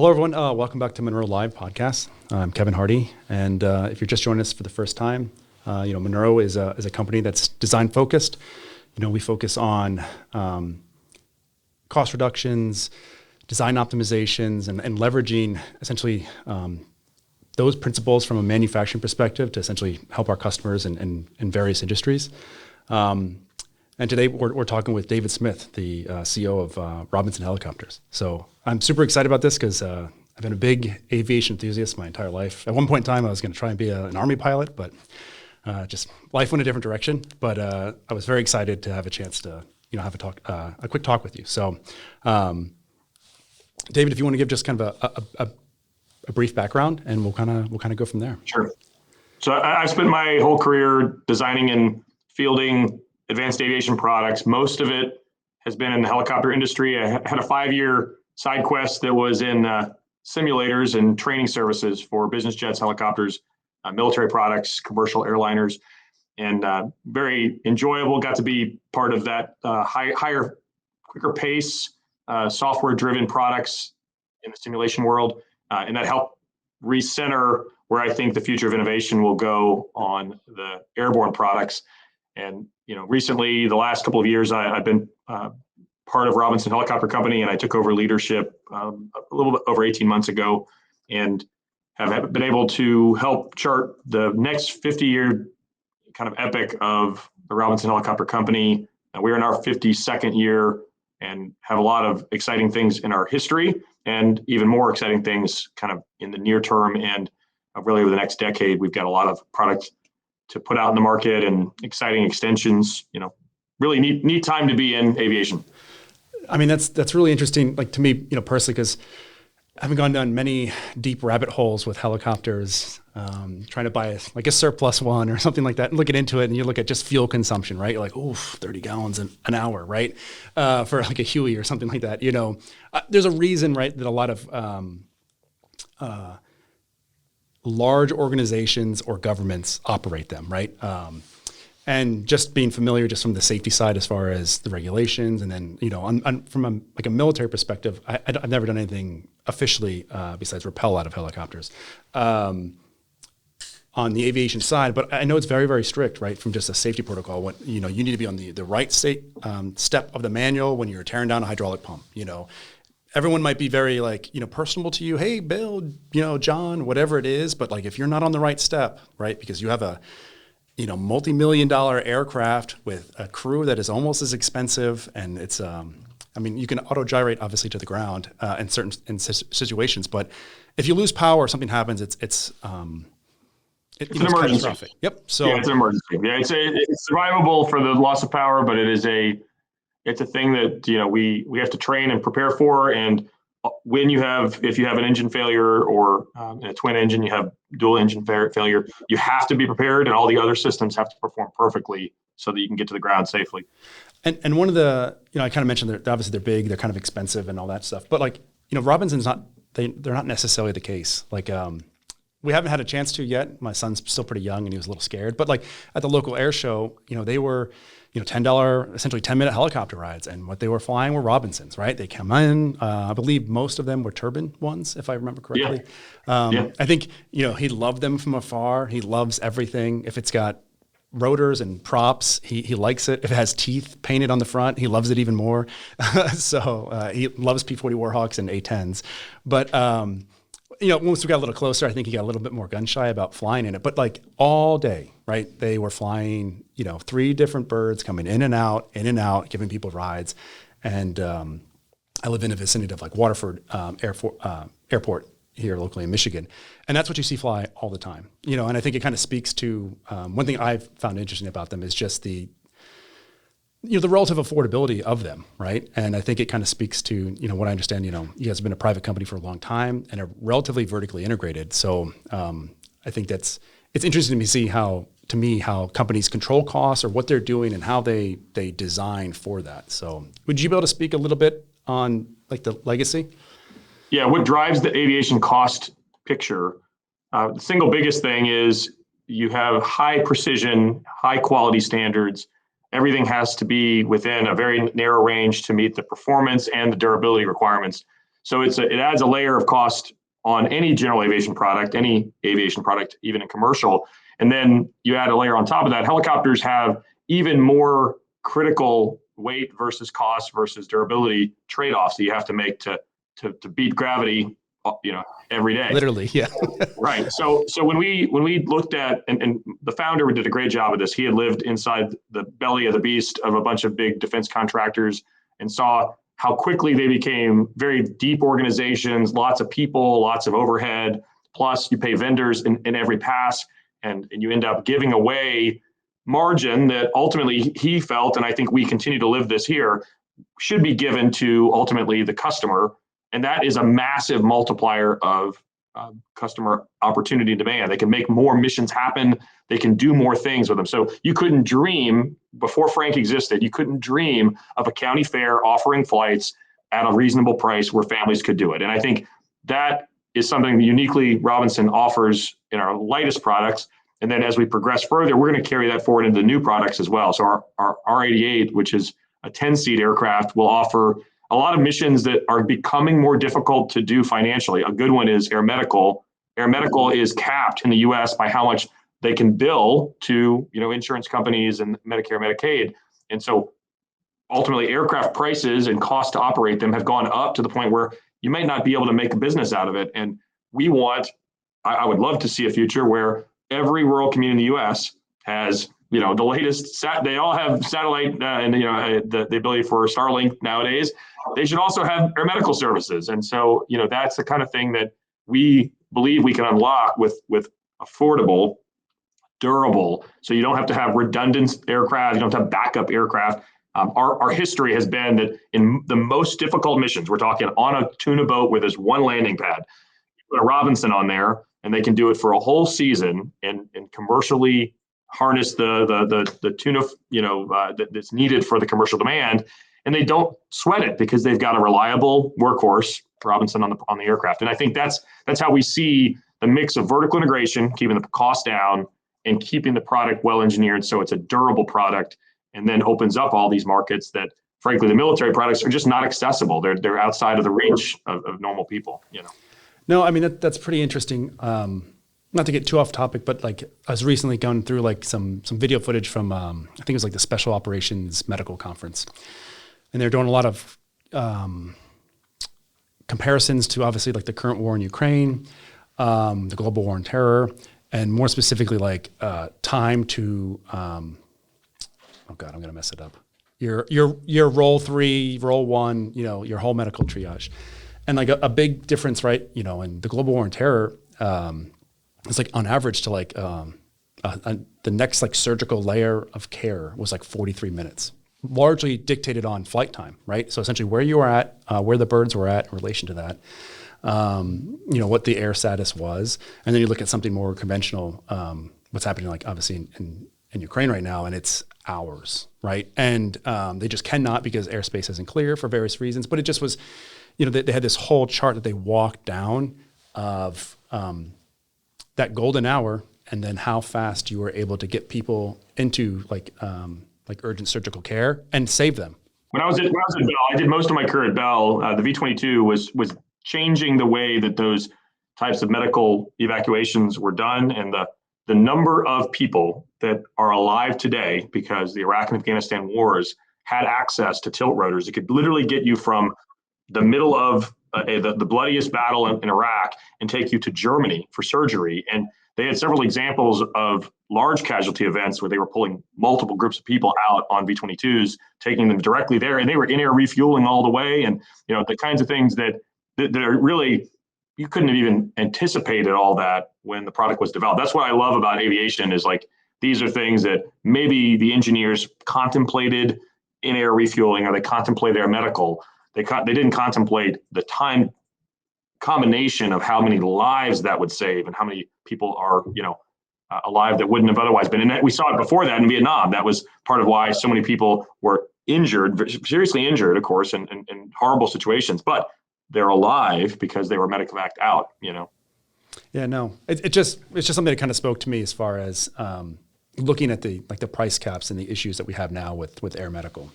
Hello, everyone. Welcome back to Munro Live Podcast. I'm Kevin Hardy, and if you're just joining us for the first time, Munro is a company that's design focused. We focus on cost reductions, design optimizations, and leveraging essentially those principles from a manufacturing perspective to essentially help our customers in various industries. And today we're talking with David Smith, the CEO of Robinson Helicopters. So I'm super excited about this because I've been a big aviation enthusiast my entire life. At one point in time, I was going to try and be an Army pilot, but just life went a different direction. But I was very excited to have a chance to have a quick talk with you. So David, if you want to give just kind of a brief background, and we'll kind of go from there. Sure. So I've spent my whole career designing and fielding advanced aviation products. Most of it has been in the helicopter industry. I had a 5-year side quest that was in simulators and training services for business jets, helicopters, military products, commercial airliners, and very enjoyable. Got to be part of that higher, quicker pace, software-driven products in the simulation world, and that helped recenter where I think the future of innovation will go on the airborne products. And recently, the last couple of years, I've been part of Robinson Helicopter Company, and I took over leadership a little bit over 18 months ago, and have been able to help chart the next 50-year kind of epic of the Robinson Helicopter Company. We're in our 52nd year and have a lot of exciting things in our history, and even more exciting things kind of in the near term and really over the next decade. We've got a lot of products to put out in the market and exciting extensions. Really neat time to be in aviation. I mean, that's really interesting, like to me, personally, because having gone down many deep rabbit holes with helicopters, trying to buy a surplus one or something like that, and looking into it, and you look at just fuel consumption, right? You're like, 30 gallons an hour, right? For like a Huey or something like that. There's a reason, right, that a lot of large organizations or governments operate them, right? And just being familiar just from the safety side as far as the regulations, and then from a military perspective, I've never done anything officially besides rappel out of helicopters on the aviation side. But I know it's very, very strict, right? From just a safety protocol, when you need to be on the right step of the manual when you're tearing down a hydraulic pump. Everyone might be very personable to you. Hey, Bill, John, whatever it is. But if you're not on the right step, right, because you have a multi-million-dollar aircraft with a crew that is almost as expensive, and it's you can auto gyrate obviously to the ground in certain situations, but if you lose power or something happens, it's an emergency. Catastrophic. Yep. So yeah, it's an emergency. Yeah, it's survivable for the loss of power, but it's a thing that we have to train and prepare for. And if you have an engine failure or in a twin engine, you have dual engine failure, you have to be prepared, and all the other systems have to perform perfectly so that you can get to the ground safely. And one of the, I kind of mentioned that obviously they're big, they're kind of expensive and all that stuff, but Robinson's they're not necessarily the case. We haven't had a chance to yet. My son's still pretty young and he was a little scared, but at the local air show, they were, $10, essentially 10-minute helicopter rides. And what they were flying were Robinsons, right? They come in, I believe most of them were turbine ones, if I remember correctly. Yeah. I think, he loved them from afar. He loves everything. If it's got rotors and props, he likes it. If it has teeth painted on the front, he loves it even more. So he loves P-40 Warhawks and A-10s. But, once we got a little closer, I think he got a little bit more gun shy about flying in it. But all day, right? They were flying, 3 different birds coming in and out, giving people rides. And I live in a vicinity of Waterford Airport here locally in Michigan. And that's what you see fly all the time. And I think it kind of speaks to one thing I've found interesting about them is just the relative affordability of them, right? And I think it kind of speaks to, what I understand, you guys have been a private company for a long time and are relatively vertically integrated. So I think it's interesting to see how companies control costs or what they're doing and how they design for that. So would you be able to speak a little bit on the legacy? Yeah, what drives the aviation cost picture? The single biggest thing is you have high precision, high quality standards. Everything has to be within a very narrow range to meet the performance and the durability requirements. So it adds a layer of cost on any general aviation product, any aviation product, even in commercial. And then you add a layer on top of that. Helicopters have even more critical weight versus cost versus durability trade-offs that you have to make to beat gravity, every day. Literally, yeah. Right. So when we looked at, and the founder did a great job of this. He had lived inside the belly of the beast of a bunch of big defense contractors and saw how quickly they became very deep organizations, lots of people, lots of overhead, plus you pay vendors in every pass, and you end up giving away margin that ultimately he felt, and I think we continue to live this here, should be given to ultimately the customer. And that is a massive multiplier of customer opportunity and demand. They can make more missions happen. They can do more things with them. So you couldn't dream, before Frank existed, you couldn't dream of a county fair offering flights at a reasonable price where families could do it. And I think that is something that uniquely Robinson offers in our lightest products. And then as we progress further, we're going to carry that forward into new products as well. So our R88, which is a 10-seat aircraft, will offer a lot of missions that are becoming more difficult to do financially. A good one is air medical. Air medical is capped in the U.S. by how much they can bill to insurance companies and Medicare, Medicaid. And so ultimately aircraft prices and cost to operate them have gone up to the point where you might not be able to make a business out of it. And I would love to see a future where every rural community in the U.S. has the latest they all have satellite and the ability for Starlink nowadays. They should also have air medical services. And so, that's the kind of thing that we believe we can unlock with affordable, durable. So you don't have to have redundant aircraft. You don't have to have backup aircraft. Our history has been that in the most difficult missions, we're talking on a tuna boat where there's one landing pad, you put a Robinson on there and they can do it for a whole season and commercially harness the tuna, that's needed for the commercial demand, and they don't sweat it because they've got a reliable workhorse, Robinson, on the aircraft. And I think that's how we see the mix of vertical integration, keeping the cost down, and keeping the product well engineered so it's a durable product, and then opens up all these markets that, frankly, the military products are just not accessible. They're outside of the reach of normal people. No, I mean that's pretty interesting. Not to get too off topic, but I was recently going through some video footage from I think it was the Special Operations Medical Conference, and they're doing a lot of comparisons to obviously the current war in Ukraine, the global war on terror, and more specifically time to oh God, I'm gonna mess it up. Your role 3, role 1, your whole medical triage, and a big difference, right? In the global war on terror. It's on average to the next surgical layer of care was 43 minutes, largely dictated on flight time, right? So essentially where you were at, where the birds were at in relation to that, what the air status was. And then you look at something more conventional, what's happening obviously in Ukraine right now, and it's hours, right? And they just cannot, because airspace isn't clear for various reasons, but it just was, they had this whole chart that they walked down of that golden hour, and then how fast you were able to get people into urgent surgical care and save them. When I was at Bell, I did most of my career at Bell. The V-22 was changing the way that those types of medical evacuations were done, and the number of people that are alive today because the Iraq and Afghanistan wars had access to tilt rotors. It could literally get you from the middle of the bloodiest battle in Iraq and take you to Germany for surgery. And they had several examples of large casualty events where they were pulling multiple groups of people out on V-22s, taking them directly there, and they were in-air refueling all the way. And the kinds of things that are really, you couldn't have even anticipated all that when the product was developed. That's what I love about aviation is these are things that maybe the engineers contemplated in-air refueling, or they contemplated air medical. They didn't contemplate the time combination of how many lives that would save and how many people are, alive that wouldn't have otherwise been. And we saw it before that in Vietnam. That was part of why so many people were injured, seriously injured, of course, in horrible situations. But they're alive because they were medevaced out. Yeah, no, it's just something that kind of spoke to me as far as looking at the price caps and the issues that we have now with air medical.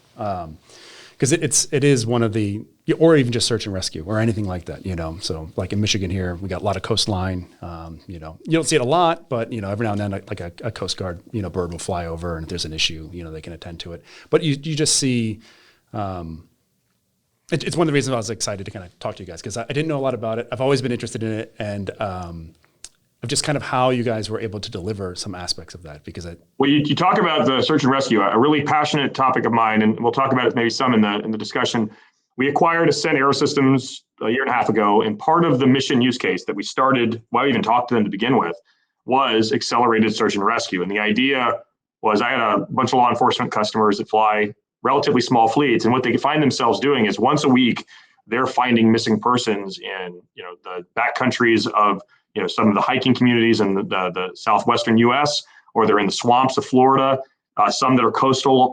because it is one of the, or even just search and rescue or anything like that, So like in Michigan here, we got a lot of coastline. You don't see it a lot, but every now and then, like a Coast Guard, bird will fly over, and if there's an issue, they can attend to it. But you just see. It's one of the reasons I was excited to kind of talk to you guys, because I didn't know a lot about it. I've always been interested in it, and of just kind of how you guys were able to deliver some aspects of that. Because you talk about the search and rescue, a really passionate topic of mine, and we'll talk about it maybe some in the discussion. We acquired Ascent Aerosystems a year and a half ago, and part of the mission use case that we started, why we even talked to them to begin with, was accelerated search and rescue. And the idea was, I had a bunch of law enforcement customers that fly relatively small fleets, and what they find themselves doing is once a week they're finding missing persons in the backcountries of some of the hiking communities in the southwestern U.S., or they're in the swamps of Florida, some that are coastal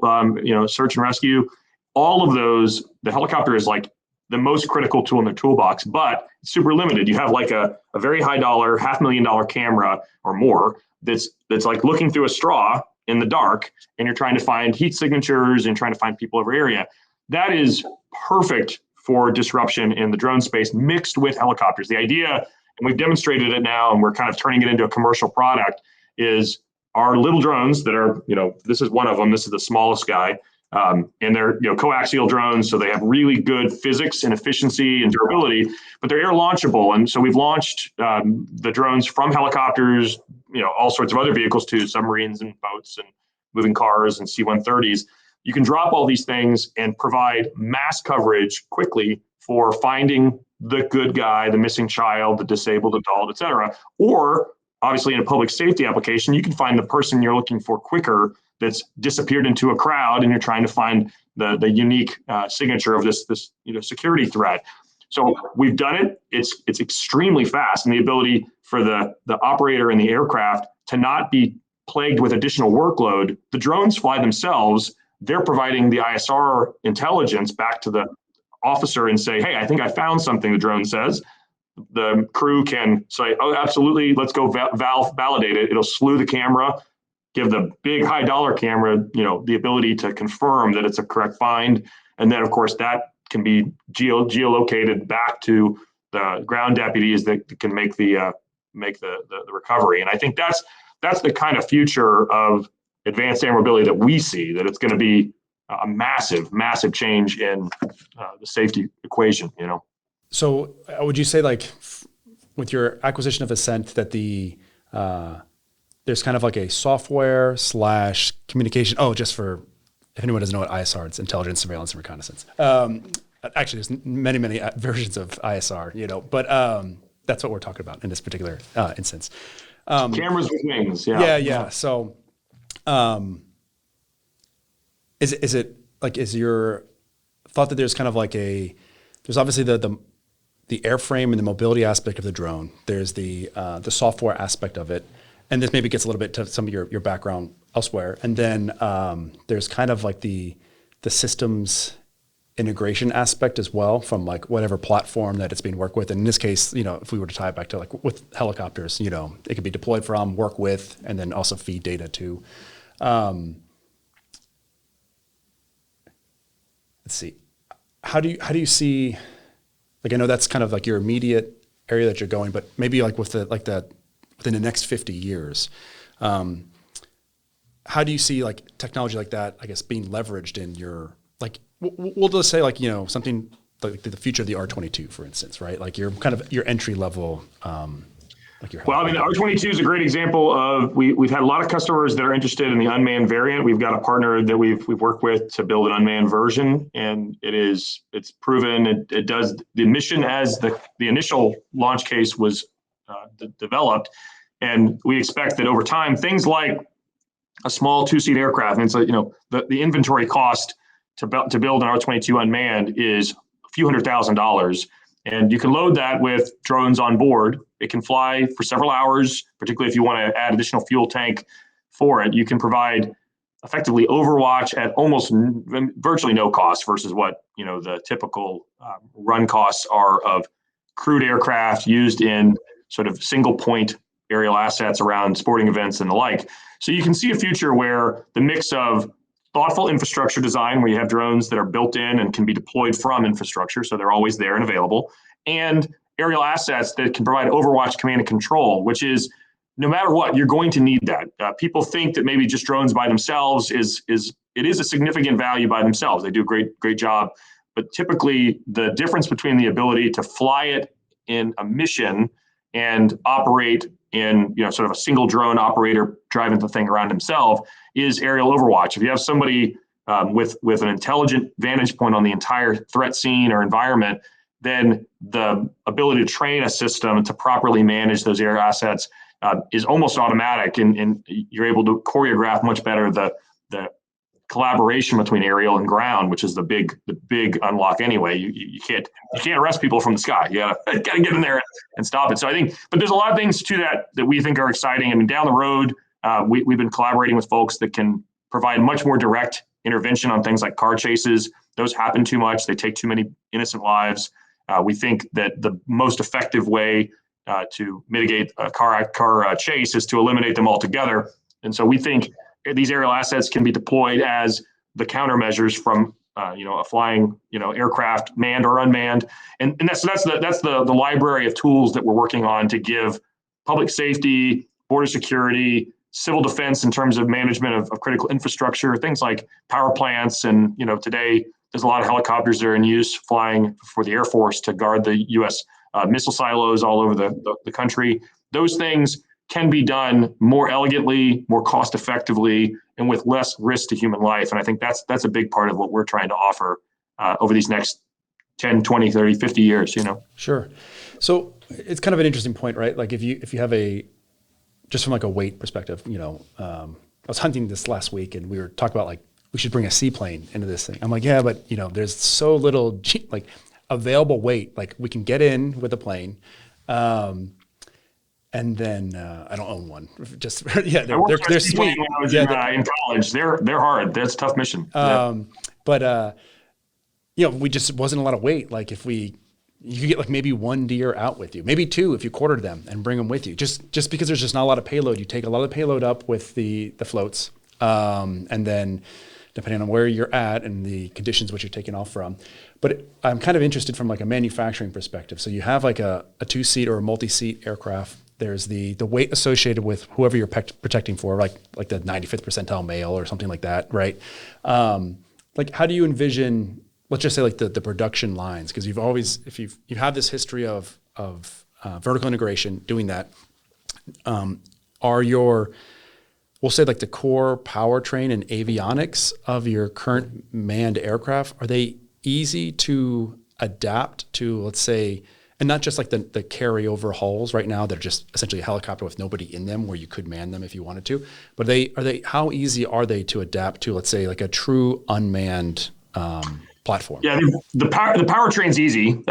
search and rescue. All of those, the helicopter is like the most critical tool in their toolbox, but it's super limited. You have like a very high dollar, $500,000 camera or more that's like looking through a straw in the dark, and you're trying to find heat signatures and trying to find people over area. That is perfect for disruption in the drone space mixed with helicopters. The idea, and we've demonstrated it now, and we're kind of turning it into a commercial product, is our little drones that are, this is one of them, this is the smallest guy, and they're coaxial drones, so they have really good physics and efficiency and durability, but they're air launchable. And so we've launched the drones from helicopters, all sorts of other vehicles too, submarines and boats and moving cars and C-130s. You can drop all these things and provide mass coverage quickly for finding the good guy, the missing child, the disabled adult, et cetera. Or obviously in a public safety application, you can find the person you're looking for quicker that's disappeared into a crowd, and you're trying to find the unique signature of this security threat. So we've done it. It's extremely fast, and the ability for the operator in the aircraft to not be plagued with additional workload. The drones fly themselves. They're providing the ISR intelligence back to the officer and say, hey, I think I found something, the drone says. The crew can say, oh, absolutely, let's go validate it. It'll slew the camera, give the big high dollar camera, the ability to confirm that it's a correct find. And then of course that can be geolocated back to the ground deputies that can make the recovery. And I think that's the kind of future of advanced air mobility that we see, that it's going to be a massive, massive change in the safety equation, So would you say, like, with your acquisition of Ascent, that there's kind of like a software / communication? Oh, just for, if anyone doesn't know what ISR, it's intelligence, surveillance, and reconnaissance. Actually, there's many, many versions of ISR, but that's what we're talking about in this particular instance. Cameras with wings. Yeah. Yeah. So, is it like, is your thought that there's kind of like there's obviously the airframe and the mobility aspect of the drone. There's the software aspect of it. And this maybe gets a little bit to some of your background elsewhere. And then there's kind of like the systems integration aspect as well, from like whatever platform that it's being worked with. And in this case, if we were to tie it back to like with helicopters, it could be deployed from, work with, and then also feed data to. Let's see. How do you see, like, I know that's kind of like your immediate area that you're going, but maybe like within the next 50 years, how do you see like technology like that, I guess, being leveraged in your, like, we'll just say like, something like the future of the R22, for instance, right? Like your kind of your entry level, well, I mean, the R22 is a great example of, we've had a lot of customers that are interested in the unmanned variant. We've got a partner that we've worked with to build an unmanned version, and it's proven it does the mission as the initial launch case was developed. And we expect that over time, things like a small 2-seat aircraft, and it's the inventory cost to build an R22 unmanned is a few $100,000. And you can load that with drones on board. It can fly for several hours, particularly if you want to add additional fuel tank for it. You can provide effectively overwatch at almost virtually no cost versus what the typical run costs are of crewed aircraft used in sort of single point aerial assets around sporting events and the like. So you can see a future where the mix of thoughtful infrastructure design where you have drones that are built in and can be deployed from infrastructure, so they're always there and available, and aerial assets that can provide overwatch command and control, which is no matter what, you're going to need that. People think that maybe just drones by themselves is a significant value by themselves. They do a great job, but typically the difference between the ability to fly it in a mission and operate in sort of a single drone operator driving the thing around himself is aerial overwatch. If you have somebody with an intelligent vantage point on the entire threat scene or environment, then the ability to train a system to properly manage those air assets is almost automatic, and you're able to choreograph much better the collaboration between aerial and ground, which is the big unlock anyway. You can't arrest people from the sky. You gotta get in there and stop it. So I think, but there's a lot of things to that we think are exciting. I mean, down the road, we've been collaborating with folks that can provide much more direct intervention on things like car chases. Those happen too much. They take too many innocent lives. We think that the most effective way to mitigate a car chase is to eliminate them altogether. And so we think these aerial assets can be deployed as the countermeasures from a flying aircraft, manned or unmanned. And that's the library of tools that we're working on to give public safety, border security, civil defense in terms of management of critical infrastructure, things like power plants. And today there's a lot of helicopters that are in use flying for the Air Force to guard the U.S. Missile silos all over the country. Those things can be done more elegantly, more cost effectively, and with less risk to human life. And I think that's a big part of what we're trying to offer over these next 10, 20, 30, 50 years, Sure. So it's kind of an interesting point, right? Like if you have just from like a weight perspective, I was hunting this last week and we were talking about like, we should bring a seaplane into this thing. I'm like, yeah, but there's so little available weight. Like we can get in with a plane. And then I don't own one. Just they're sweet. When I was in college, they're hard. That's a tough mission. But we just wasn't a lot of weight. Like you could get like maybe one deer out with you, maybe two if you quartered them and bring them with you. Just because there's just not a lot of payload, you take a lot of the payload up with the floats, and then depending on where you're at and the conditions which you're taking off from. But I'm kind of interested from like a manufacturing perspective. So you have like a 2-seat or a multi-seat aircraft. There's the weight associated with whoever you're protecting for, like the 95th percentile male or something like that, right? Like how do you envision, let's just say like the production lines? Because you've always, if you have this history of vertical integration, doing that, we'll say like the core powertrain and avionics of your current manned aircraft, are they easy to adapt to, let's say, and not just like the carryover hulls right now, they're just essentially a helicopter with nobody in them where you could man them if you wanted to. But how easy are they to adapt to, let's say, like a true unmanned platform? Yeah, the powertrain's easy.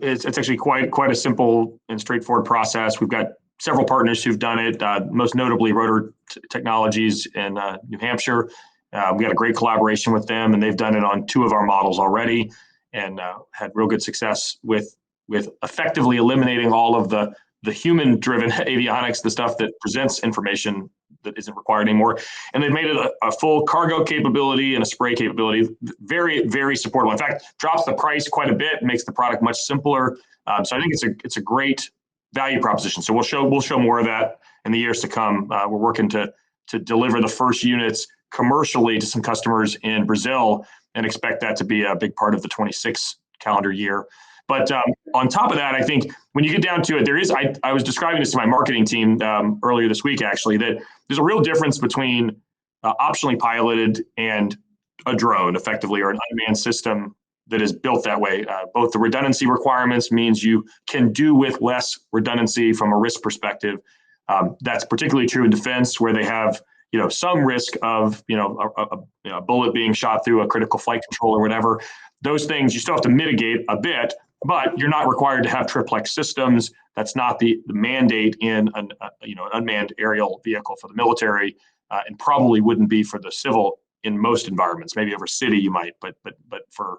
It's actually quite a simple and straightforward process. We've got several partners who've done it, most notably Rotor Technologies in New Hampshire. We got a great collaboration with them, and they've done it on 2 of our models already and had real good success with effectively eliminating all of the human-driven avionics, the stuff that presents information that isn't required anymore. And they've made it a full cargo capability and a spray capability. Very, very supportable. In fact, drops the price quite a bit, makes the product much simpler. So I think it's a great value proposition. So we'll show more of that in the years to come. We're working to deliver the first units commercially to some customers in Brazil and expect that to be a big part of the 26 calendar year. But on top of that, I think when you get down to it, I was describing this to my marketing team earlier this week, actually, that there's a real difference between optionally piloted and a drone, effectively, or an unmanned system that is built that way. Both the redundancy requirements means you can do with less redundancy from a risk perspective. That's particularly true in defense, where they have some risk of a bullet being shot through a critical flight control or whatever. Those things you still have to mitigate a bit, but you're not required to have triplex systems. That's not the mandate in an unmanned aerial vehicle for the military, and probably wouldn't be for the civil in most environments. Maybe over city you might, but for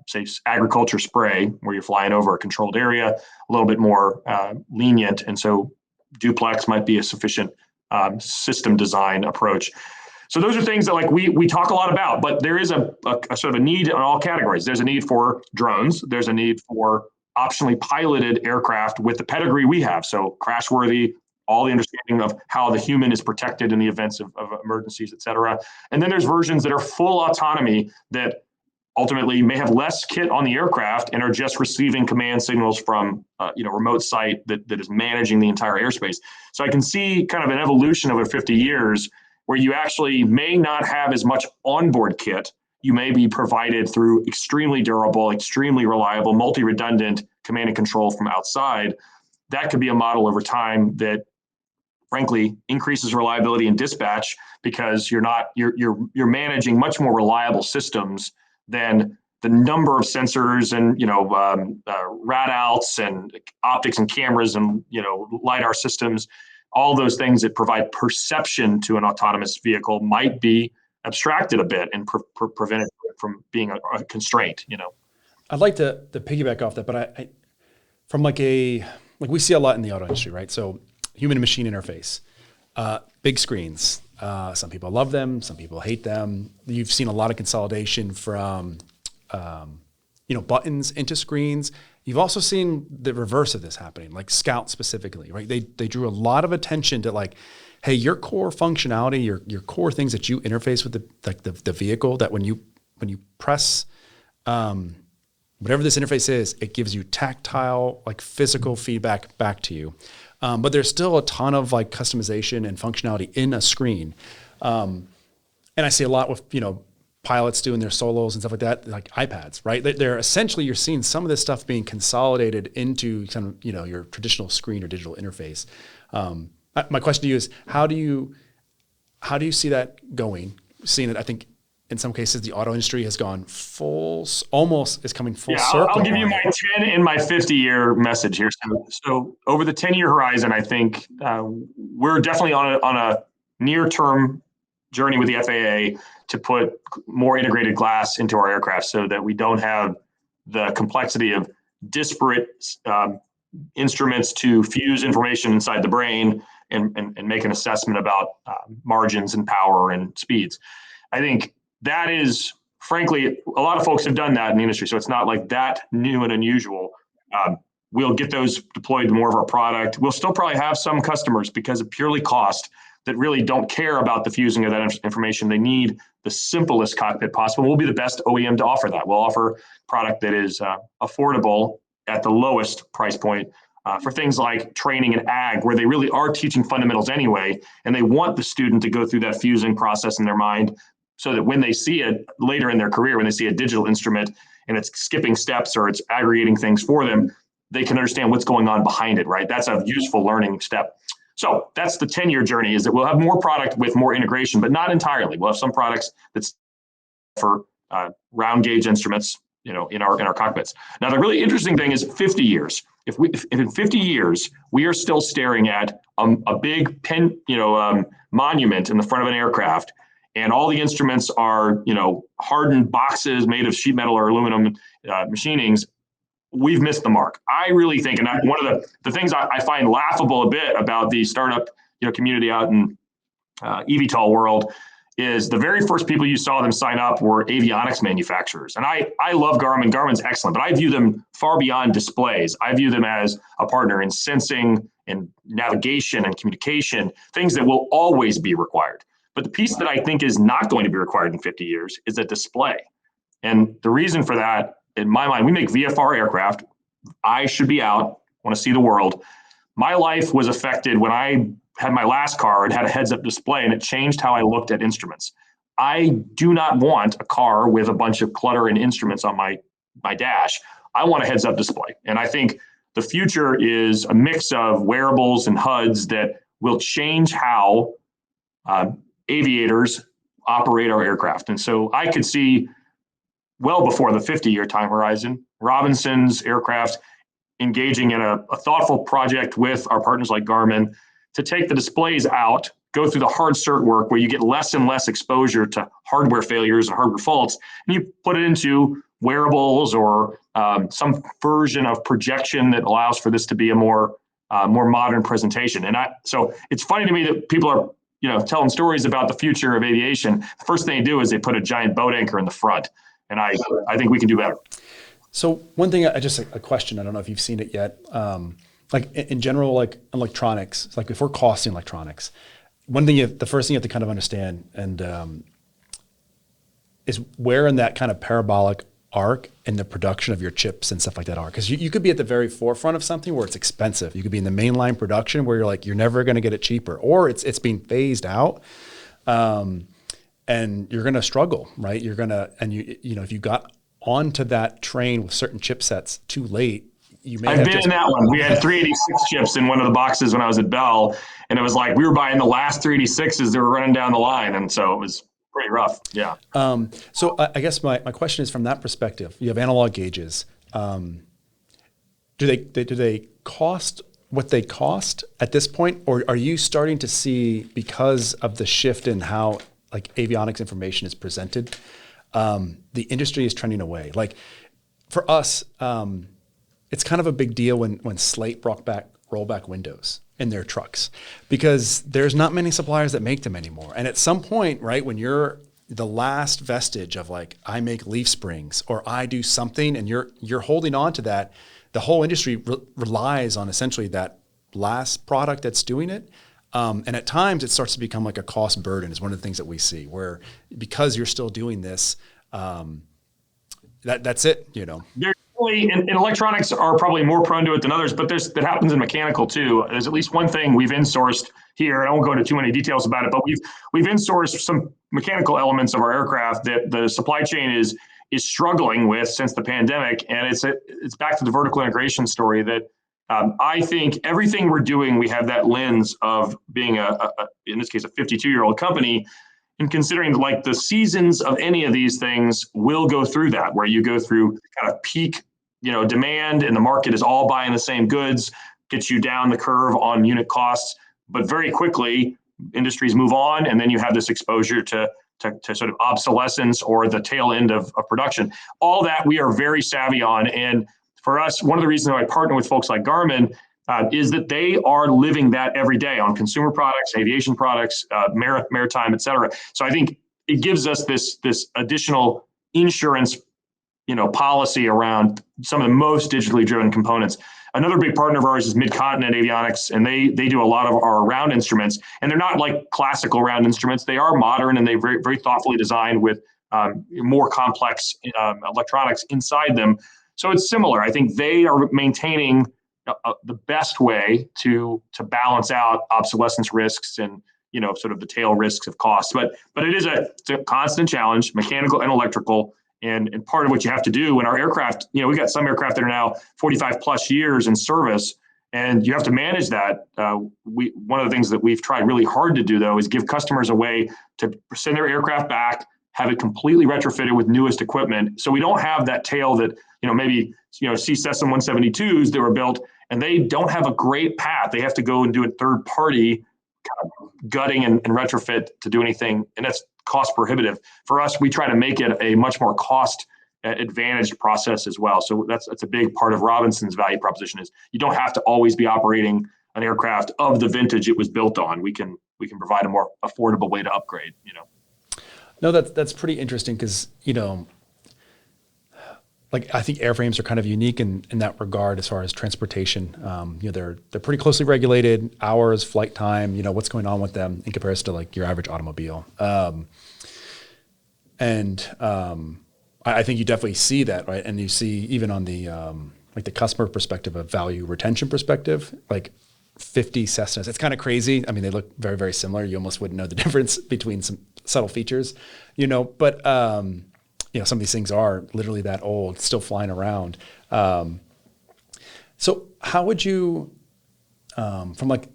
say agriculture spray, where you're flying over a controlled area, a little bit more lenient, and so duplex might be a sufficient system design approach. So those are things that like we talk a lot about, but there is a sort of a need in all categories. There's a need for drones. There's a need for optionally piloted aircraft with the pedigree we have. So crash worthy, all the understanding of how the human is protected in the events of emergencies, et cetera. And then there's versions that are full autonomy that ultimately may have less kit on the aircraft and are just receiving command signals from remote site that is managing the entire airspace. So I can see kind of an evolution over 50 years where you actually may not have as much onboard kit. You may be provided through extremely durable, extremely reliable, multi-redundant command and control from outside. That could be a model over time that frankly increases reliability and dispatch because you're managing much more reliable systems than the number of sensors and rad outs and optics and cameras and LiDAR systems. All those things that provide perception to an autonomous vehicle might be abstracted a bit and prevented from being a constraint. I'd like to piggyback off that, but I from we see a lot in the auto industry, right? So human and machine interface, big screens. Some people love them, some people hate them. You've seen a lot of consolidation from buttons into screens. You've also seen the reverse of this happening, like Scout specifically, right? They drew a lot of attention to like, hey, your core functionality, your core things that you interface with the vehicle, that when you press whatever this interface is, it gives you tactile, like physical feedback back to you. But there's still a ton of like customization and functionality in a screen. And I see a lot with, pilots doing their solos and stuff like that, like iPads, right? They're essentially, you're seeing some of this stuff being consolidated into kind of, your traditional screen or digital interface. My question to you is, how do you see that going? Seeing it, I think in some cases the auto industry has gone almost is coming full circle. I'll give you my 10 and my 50-year message here. So over the 10-year horizon, I think we're definitely on a near-term journey with the FAA to put more integrated glass into our aircraft so that we don't have the complexity of disparate instruments to fuse information inside the brain and make an assessment about margins and power and speeds. I think that is, frankly, a lot of folks have done that in the industry, so it's not like that new and unusual. We'll get those deployed to more of our product. We'll still probably have some customers because of purely cost that really don't care about the fusing of that information. They need the simplest cockpit possible. We'll be the best OEM to offer that. We'll offer product that is affordable at the lowest price point for things like training and ag, where they really are teaching fundamentals anyway, and they want the student to go through that fusing process in their mind so that when they see it later in their career, when they see a digital instrument and it's skipping steps or it's aggregating things for them, they can understand what's going on behind it, right? That's a useful learning step. So that's the 10-year journey, is that we'll have more product with more integration, but not entirely. We'll have some products that's for round gauge instruments, in our cockpits. Now, the really interesting thing is 50 years. If in 50 years we are still staring at a big monument in the front of an aircraft, and all the instruments are hardened boxes made of sheet metal or aluminum machinings, we've missed the mark. I really think, and one of the things I find laughable a bit about the startup community out in eVTOL world is the very first people you saw them sign up were avionics manufacturers. And I love Garmin. Garmin's excellent, but I view them far beyond displays. I view them as a partner in sensing and navigation and communication, things that will always be required. But the piece that I think is not going to be required in 50 years is a display. And the reason for that, in my mind, we make VFR aircraft. I should be out, want to see the world. My life was affected when I had my last car and had a heads-up display, and it changed how I looked at instruments. I do not want a car with a bunch of clutter and instruments on my dash. I want a heads-up display. And I think the future is a mix of wearables and HUDs that will change how aviators operate our aircraft. And so I could see well before the 50-year time horizon, Robinson's aircraft engaging in a thoughtful project with our partners like Garmin to take the displays out, go through the hard cert work where you get less and less exposure to hardware failures and hardware faults, and you put it into wearables or some version of projection that allows for this to be a more modern presentation. And so it's funny to me that people are telling stories about the future of aviation, the first thing they do is they put a giant boat anchor in the front. And I think we can do better. So one thing, just a question, I don't know if you've seen it yet. Like in general, like electronics, like if we're costing electronics, the first thing you have to kind of understand is where in that kind of parabolic arc in the production of your chips and stuff like that are. Because you could be at the very forefront of something where it's expensive. You could be in the mainline production where you're never going to get it cheaper, or it's being phased out, and you're going to struggle, right? If you got onto that train with certain chipsets too late, I've been in that one. We had 386 chips in one of the boxes when I was at Bell, and it was like we were buying the last 386s that were running down the line, and so it was pretty rough. Yeah. So I guess my question is from that perspective. You have analog gauges. Do they cost what they cost at this point, or are you starting to see, because of the shift in how like avionics information is presented, the industry is trending away? Like for us, it's kind of a big deal when Slate brought back rollback windows in their trucks, because there's not many suppliers that make them anymore. And at some point, right, when you're the last vestige of like, I make leaf springs or I do something, and you're holding on to that, the whole industry relies on essentially that last product that's doing it. And at times it starts to become like a cost burden is one of the things that we see, where because you're still doing this, that's it, And electronics are probably more prone to it than others, but that happens in mechanical too. There's at least one thing we've insourced here. I won't go into too many details about it, but we've insourced some mechanical elements of our aircraft that the supply chain is struggling with since the pandemic. And it's back to the vertical integration story that I think everything we're doing, we have that lens of being in this case, a 52-year-old company, and considering like the seasons of any of these things will go through that, where you go through kind of peak, demand, and the market is all buying the same goods, gets you down the curve on unit costs. But very quickly, industries move on, and then you have this exposure to sort of obsolescence or the tail end of production. All that we are very savvy on. And for us, one of the reasons why I partner with folks like Garmin is that they are living that every day on consumer products, aviation products, maritime, et cetera. So I think it gives us this additional insurance, policy around some of the most digitally driven components. Another big partner of ours is Mid-Continent Avionics, and they do a lot of our round instruments, and they're not like classical round instruments. They are modern, and they're very, very thoughtfully designed with more complex electronics inside them. So it's similar. I think they are maintaining the best way to balance out obsolescence risks and sort of the tail risks of costs. But it's a constant challenge, mechanical and electrical, and part of what you have to do in our aircraft. We've got some aircraft that are now 45 plus years in service, and you have to manage that. One of the things that we've tried really hard to do though is give customers a way to send their aircraft back, have it completely retrofitted with newest equipment, so we don't have that tail that maybe see Cessna 172s that were built and they don't have a great path. They have to go and do a third party kind of gutting and retrofit to do anything, and that's cost prohibitive. For us, we try to make it a much more cost advantaged process as well. So that's a big part of Robinson's value proposition is you don't have to always be operating an aircraft of the vintage it was built on. We can provide a more affordable way to upgrade. No, that's pretty interesting because like I think airframes are kind of unique in that regard as far as transportation. They're pretty closely regulated, hours, flight time, what's going on with them in comparison to like your average automobile. I think you definitely see that, right? And you see even on the like the customer perspective, a value retention perspective, like 50 Cessnas. It's kind of crazy. I mean, they look very, very similar. You almost wouldn't know the difference between some subtle features, but some of these things are literally that old, still flying around. So how would you, from like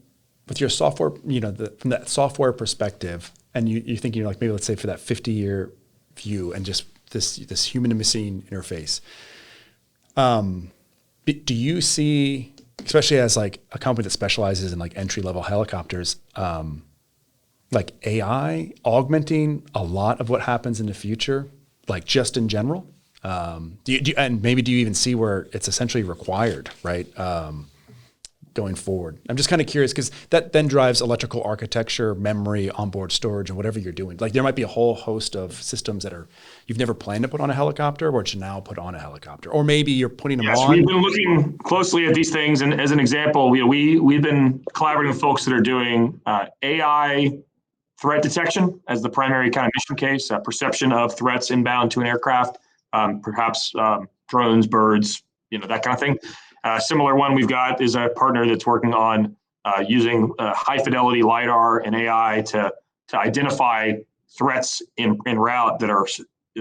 with your software, from that software perspective, and you think like maybe let's say for that 50-year view and just this human to machine interface, do you see, especially as like a company that specializes in like entry level helicopters, like AI augmenting a lot of what happens in the future? Like just in general, and maybe do you even see where it's essentially required, right? going forward? I'm just kind of curious because that then drives electrical architecture, memory, onboard storage, and whatever you're doing. Like there might be a whole host of systems that you've never planned to put on a helicopter, or to now put on a helicopter, or maybe you're putting them on. We've been looking closely at these things, and as an example, we've been collaborating with folks that are doing AI threat detection as the primary kind of mission case, perception of threats inbound to an aircraft, perhaps drones, birds, that kind of thing. Similar one we've got is a partner that's working on using high fidelity LiDAR and AI to identify threats in route that are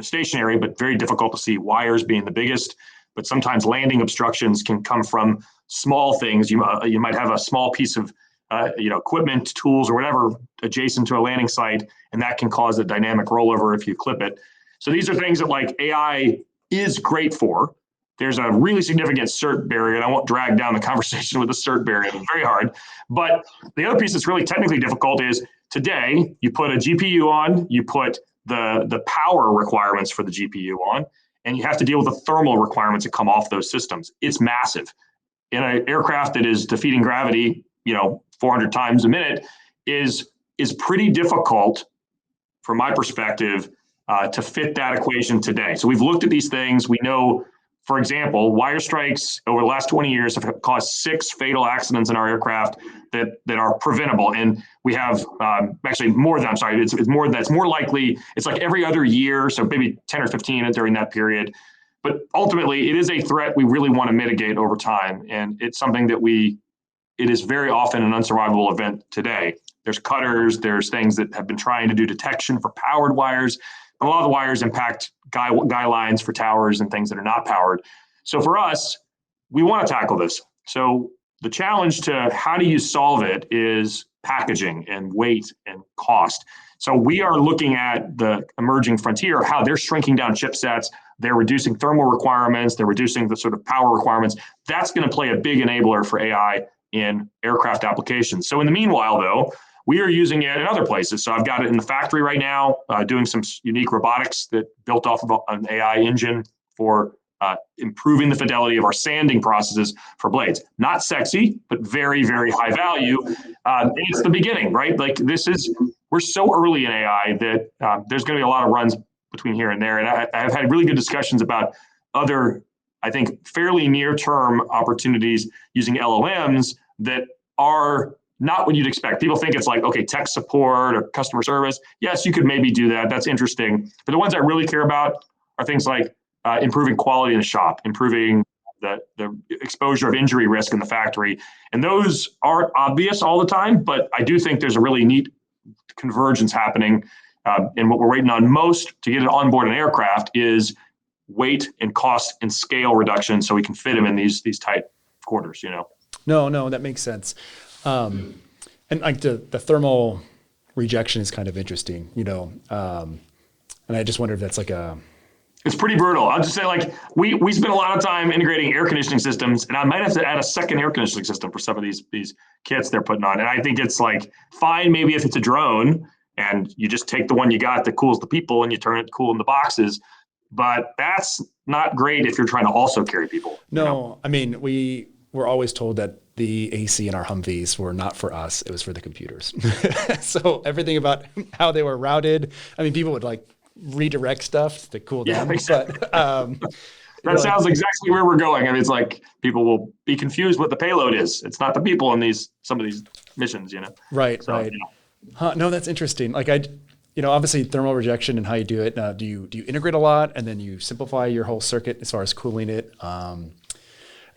stationary, but very difficult to see, wires being the biggest. But sometimes landing obstructions can come from small things. You might have a small piece of equipment, tools, or whatever adjacent to a landing site, and that can cause a dynamic rollover if you clip it. So these are things that like AI is great for. There's a really significant cert barrier, and I won't drag down the conversation with the cert barrier. It's very hard. But the other piece that's really technically difficult is today you put a GPU on, you put the power requirements for the GPU on, and you have to deal with the thermal requirements that come off those systems. It's massive. In an aircraft that is defeating gravity, 400 times a minute is pretty difficult from my perspective to fit that equation today. So we've looked at these things. We know, for example, wire strikes over the last 20 years have caused 6 fatal accidents in our aircraft that are preventable. And we have actually more than, it's more likely, it's like every other year, so maybe 10 or 15 during that period. But ultimately, it is a threat we really want to mitigate over time. And it's something that it is very often an unsurvivable event today. There's cutters, there's things that have been trying to do detection for powered wires. A lot of the wires impact guy lines for towers and things that are not powered. So for us, we want to tackle this. So the challenge to how do you solve it is packaging and weight and cost. So we are looking at the emerging frontier of how they're shrinking down chipsets, they're reducing thermal requirements, they're reducing the sort of power requirements. That's going to play a big enabler for AI in aircraft applications. So in the meanwhile, though, we are using it in other places. So I've got it in the factory right now, doing some unique robotics that built off of an AI engine for improving the fidelity of our sanding processes for blades. Not sexy, but very, very high value. And it's the beginning, right? Like we're so early in AI that there's going to be a lot of runs between here and there. And I've had really good discussions about other, I think, fairly near-term opportunities using LLMs that are not what you'd expect. People think it's like, okay, tech support or customer service. Yes, you could maybe do that. That's interesting. But the ones I really care about are things like improving quality in the shop, improving the exposure of injury risk in the factory. And those aren't obvious all the time, but I do think there's a really neat convergence happening. And what we're waiting on most to get it on board an aircraft is weight and cost and scale reduction so we can fit them in these tight quarters, No, that makes sense. And like the thermal rejection is kind of interesting, and I just wonder if that's like it's pretty brutal. I'll just say, like, we spend a lot of time integrating air conditioning systems, and I might have to add a second air conditioning system for some of these kits they're putting on. And I think it's like fine, maybe if it's a drone and you just take the one you got that cools the people and you turn it to cool in the boxes. But that's not great if you're trying to also carry people. No, I mean, we were always told that the AC in our Humvees were not for us. It was for the computers. So everything about how they were routed, I mean, people would like redirect stuff to cool down. Exactly. But that sounds exactly where we're going. I mean, it's like people will be confused what the payload is. It's not the people in some of these missions, Right, so, right. No, that's interesting. Like obviously thermal rejection and how you do it. Do you integrate a lot and then you simplify your whole circuit as far as cooling it?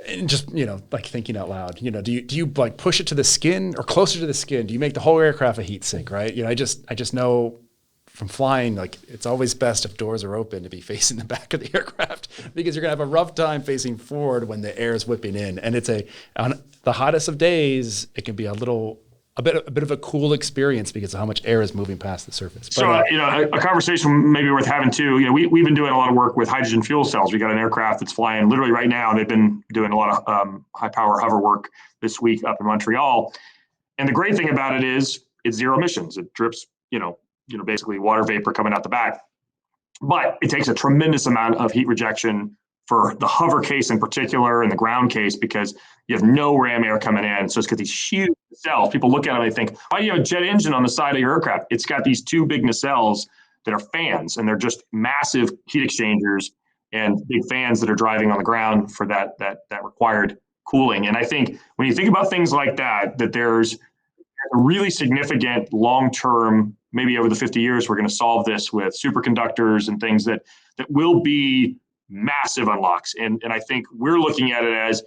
And just, like thinking out loud, do you like push it to the skin or closer to the skin? Do you make the whole aircraft a heat sink, right? I just know from flying, like it's always best if doors are open to be facing the back of the aircraft because you're gonna have a rough time facing forward when the air is whipping in. And it's on the hottest of days, it can be a bit of a cool experience because of how much air is moving past the surface. But, so, a conversation maybe worth having too. We've been doing a lot of work with hydrogen fuel cells. We got an aircraft that's flying literally right now. They've been doing a lot of high power hover work this week up in Montreal. And the great thing about it is it's zero emissions. It drips, basically water vapor coming out the back. But it takes a tremendous amount of heat rejection for the hover case in particular and the ground case, because you have no ram air coming in. So it's got these huge nacelles. People look at them and they think, why do you have a jet engine on the side of your aircraft? It's got these two big nacelles that are fans, and they're just massive heat exchangers and big fans that are driving on the ground for that required cooling. And I think when you think about things like that, that there's a really significant long-term, maybe over the 50 years, we're going to solve this with superconductors and things that will be massive unlocks. And I think we're looking at it as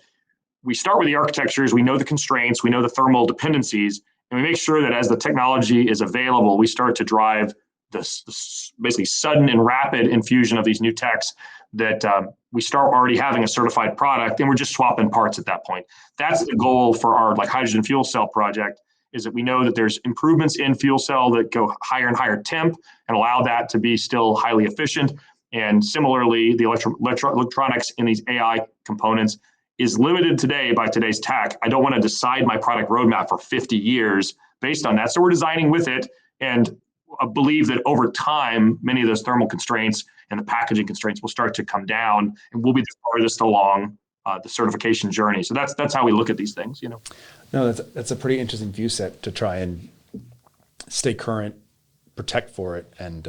we start with the architectures, we know the constraints, we know the thermal dependencies, and we make sure that as the technology is available, we start to drive this basically sudden and rapid infusion of these new techs that we start already having a certified product, and we're just swapping parts at that point. That's the goal for our hydrogen fuel cell project, is that we know that there's improvements in fuel cell that go higher and higher temp and allow that to be still highly efficient. And similarly, the electronics in these AI components is limited today by today's tech. I don't want to decide my product roadmap for 50 years based on that. So we're designing with it, and I believe that over time, many of those thermal constraints and the packaging constraints will start to come down, and we'll be the farthest along the certification journey. So that's how we look at these things, No, that's a pretty interesting view set to try and stay current, protect for it, and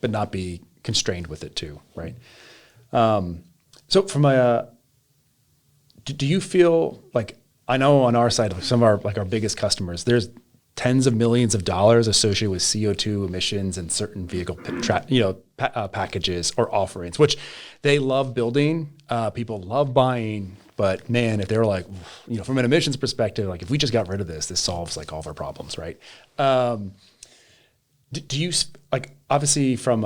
but not be constrained with it too, right? So from do you feel like, I know on our side, some of our biggest customers, there's tens of millions of dollars associated with CO2 emissions and certain vehicle packages or offerings, which they love building, people love buying, but man, if they were like, from an emissions perspective, like if we just got rid of this solves like all of our problems, right? Do you, like, obviously from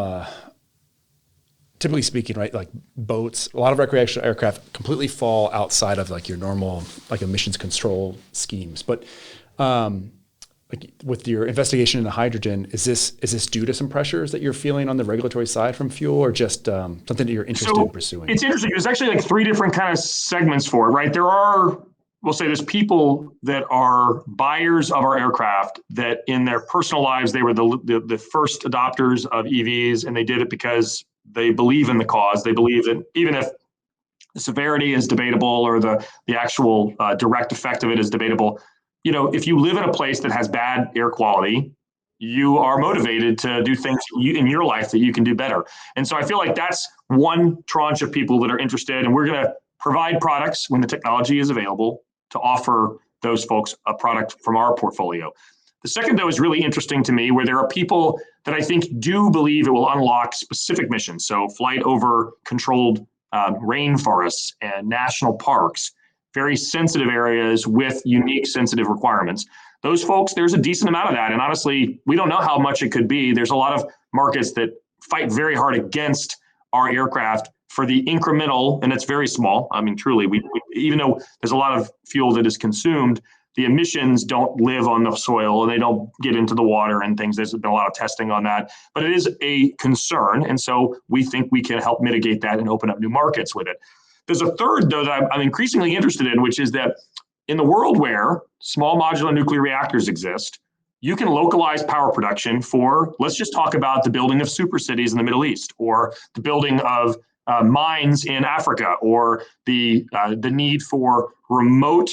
typically speaking, right, like boats, a lot of recreational aircraft completely fall outside of like your normal like emissions control schemes, but like with your investigation into hydrogen, is this due to some pressures that you're feeling on the regulatory side from fuel, or just something that you're interested in pursuing? It's interesting. There's actually like three different kind of segments for it, right? There's people that are buyers of our aircraft that in their personal lives, they were the first adopters of EVs, and they did it because they believe in the cause. They believe that even if the severity is debatable or the actual direct effect of it is debatable, if you live in a place that has bad air quality, you are motivated to do things in your life that you can do better. And so I feel like that's one tranche of people that are interested, and we're going to provide products when the technology is available to offer those folks a product from our portfolio. The second, though, is really interesting to me, where there are people that I think do believe it will unlock specific missions. So flight over controlled rainforests and national parks, very sensitive areas with unique sensitive requirements. Those folks, there's a decent amount of that. And honestly, we don't know how much it could be. There's a lot of markets that fight very hard against our aircraft for the incremental, and it's very small. I mean, truly, we even though there's a lot of fuel that is consumed, the emissions don't live on the soil and they don't get into the water and things. There's been a lot of testing on that, but it is a concern. And so we think we can help mitigate that and open up new markets with it. There's a third, though, that I'm increasingly interested in, which is that in the world where small modular nuclear reactors exist, you can localize power production for, let's just talk about the building of super cities in the Middle East, or the building of mines in Africa, or the need for remote,